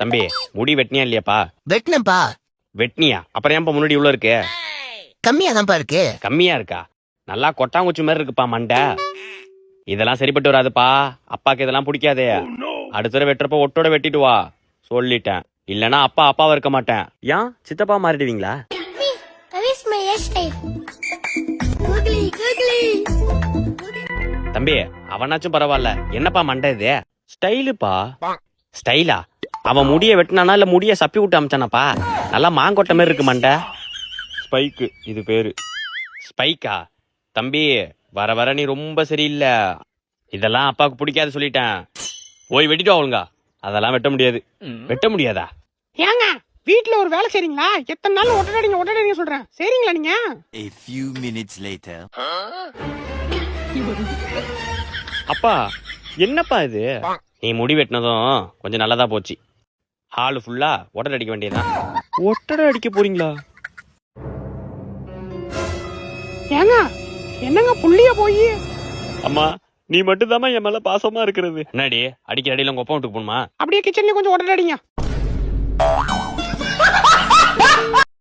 தம்பி முடி வெட்டினியா இல்லையாப்பா? வெட்டினப்பா. வெட்டினியா? அப்புறம் ஏன்பா முன்னாடி இவ்வளவு இருக்கு? கம்மியா தான்ப்பா இருக்கு. கம்மியா இருக்கா? நல்லா கொட்டாங்குச்சி மாதிரி இருக்குப்பா மண்டை. இதெல்லாம் சரிப்பட்டு வராதுப்பா. அப்பாக்கு இதெல்லாம் பிடிக்காதே. அடுத்த தடவை வெட்டுறப்ப ஒட்டோட வெட்டிட்டு வா சொல்லிட்டேன். இல்லனா அப்பா அப்பாவா இருக்க மாட்டேன். ஏன் சித்தப்பா மாறிடுவீங்களா? தம்பி அவனாச்சும் பரவாயில்ல, என்னப்பா மண்டை இது? ஸ்டைலுப்பா. ஸ்டைலா? அவன் முடிய வெட்டினானா இல்ல முடிய சப்பி விட்டு அமிச்சானாப்பா? நல்லா மாங்கொட்டை மாதிரி இருக்கு மண்டை. ஸ்பைக்கு இது பேரு. ஸ்பைக்கா? தம்பி வர வர நீ ரொம்ப சரியில்லை. இதெல்லாம் அப்பாவுக்கு பிடிக்காது சொல்லிட்டேன். போய் வெட்டிட்டு வாங்க. அதெல்லாம் வெட்ட முடியாது. வெட்ட முடியாதா? ஏங்க வீட்ல ஒரு வேலை செய்றீங்களா? எத்தனை நாள் ஒட்டடிங்க சொல்றேன். சரிங்களா நீங்க? A few minutes later. அப்பா என்னப்பா இது? நீ முடி வெட்டினதும் கொஞ்சம் நல்லதா போச்சு. ஹாலு ஃபுல்லா ஒட்டடை அடிக்க வேண்டியதுதான். ஒட்டடை அடிக்க போறீங்களா? ஏங்க என்னங்க புள்ளிய போய்? அம்மா நீ மட்டும் தாமா என் மேல பாசமா இருக்கிறது. என்னடி அடிக்கிற அடியில உங்க அப்பா வீட்டுக்கு போகணுமா? அப்படியே கிச்சன்ல கொஞ்சம் ஒட்டடை அடிங்க.